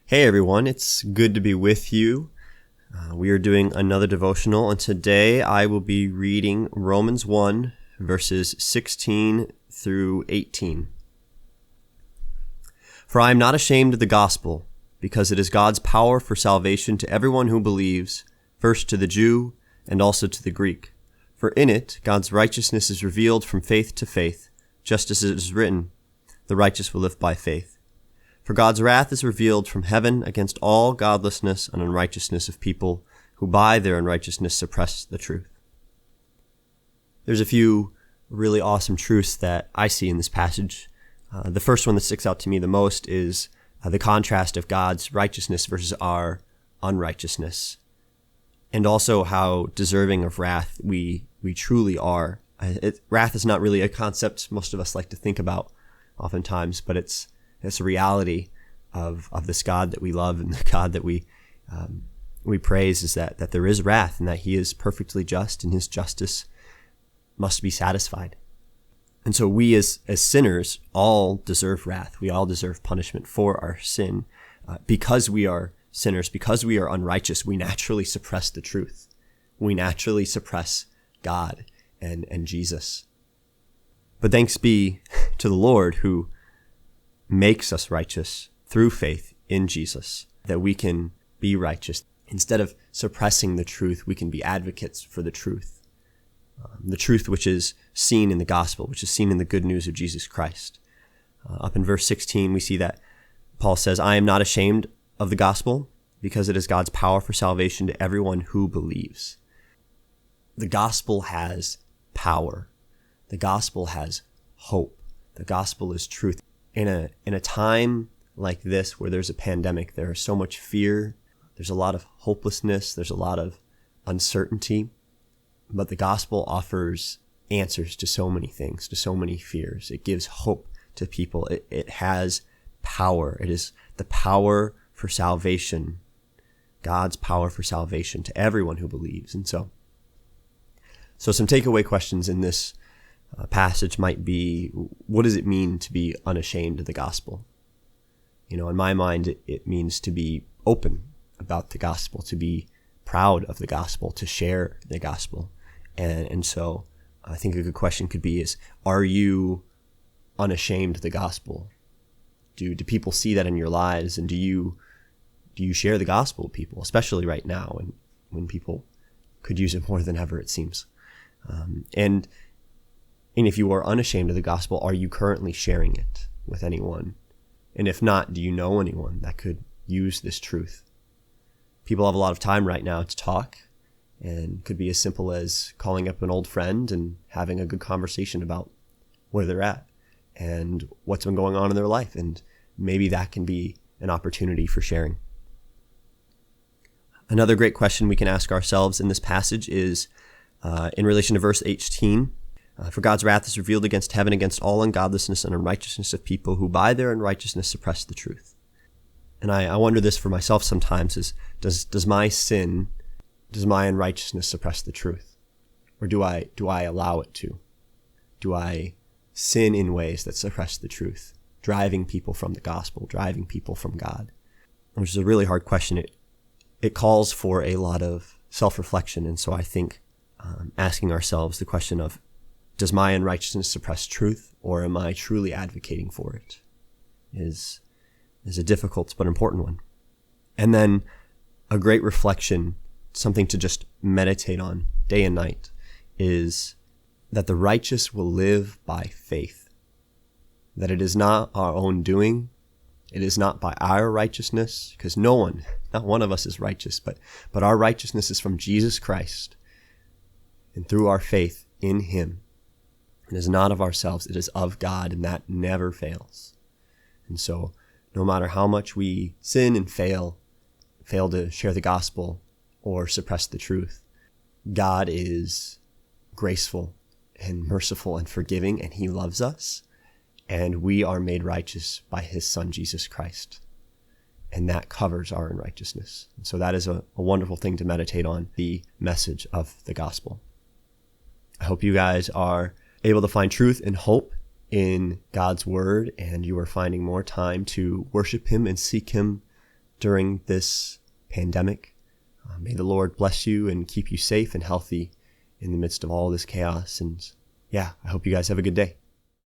Hey everyone, it's good to be with you. We are doing another devotional, and today I will be reading Romans 1, verses 16 through 18. For I am not ashamed of the gospel, because it is God's power for salvation to everyone who believes, first to the Jew and also to the Greek. For in it God's righteousness is revealed from faith to faith, just as it is written, "The righteous will live by faith." For God's wrath is revealed from heaven against all godlessness and unrighteousness of people who by their unrighteousness suppress the truth. There's a few really awesome truths that I see in this passage. The first one that sticks out to me the most is the contrast of God's righteousness versus our unrighteousness, and also how deserving of wrath we truly are. Wrath is not really a concept most of us like to think about oftentimes, but it's a reality of this God that we love and the God that we praise, is that there is wrath and that he is perfectly just and his justice must be satisfied. And so we as sinners all deserve wrath. We all deserve punishment for our sin. Because we are sinners, because we are unrighteous, we naturally suppress the truth. We naturally suppress God and Jesus. But thanks be to the Lord who makes us righteous through faith in Jesus, that we can be righteous. Instead of suppressing the truth, we can be advocates for the truth which is seen in the gospel, which is seen in the good news of Jesus Christ. Up in verse 16, we see that Paul says, I am not ashamed of the gospel, because it is God's power for salvation to everyone who believes. The gospel has power. The gospel has hope. The gospel is truth. In a time like this where there's a pandemic, there is so much fear, there's a lot of hopelessness, there's a lot of uncertainty, but the gospel offers answers to so many things, to so many fears. It gives hope to people. It has power. It is the power for salvation, God's power for salvation to everyone who believes. And so some takeaway questions in this passage might be, what does it mean to be unashamed of the gospel? In my mind, it means to be open about the gospel, to be proud of the gospel, to share the gospel. And so I think a good question could be are you unashamed of the gospel? Do people see that in your lives? And do you share the gospel with people, especially right now when people could use it more than ever, it seems. And if you are unashamed of the gospel, are you currently sharing it with anyone? And if not, do you know anyone that could use this truth? People have a lot of time right now to talk, and could be as simple as calling up an old friend and having a good conversation about where they're at and what's been going on in their life. And maybe that can be an opportunity for sharing. Another great question we can ask ourselves in this passage is in relation to verse 18. For God's wrath is revealed against heaven, against all ungodlessness and unrighteousness of people who by their unrighteousness suppress the truth. And I wonder this for myself sometimes, is does my sin, does my unrighteousness suppress the truth? Or do I allow it to? Do I sin in ways that suppress the truth, driving people from the gospel, driving people from God? Which is a really hard question. It calls for a lot of self-reflection. And so I think asking ourselves the question of, does my unrighteousness suppress truth, or am I truly advocating for it, is a difficult but important one. And then a great reflection, something to just meditate on day and night, is that the righteous will live by faith. That it is not our own doing. It is not by our righteousness, because not one of us is righteous, but our righteousness is from Jesus Christ and through our faith in him. It is not of ourselves, it is of God, and that never fails. And so no matter how much we sin and fail to share the gospel or suppress the truth, God is graceful and merciful and forgiving, and he loves us, and we are made righteous by his son, Jesus Christ. And that covers our unrighteousness. And so that is a wonderful thing to meditate on, the message of the gospel. I hope you guys are able to find truth and hope in God's word, and you are finding more time to worship him and seek him during this pandemic. May the Lord bless you and keep you safe and healthy in the midst of all this chaos. And yeah, I hope you guys have a good day.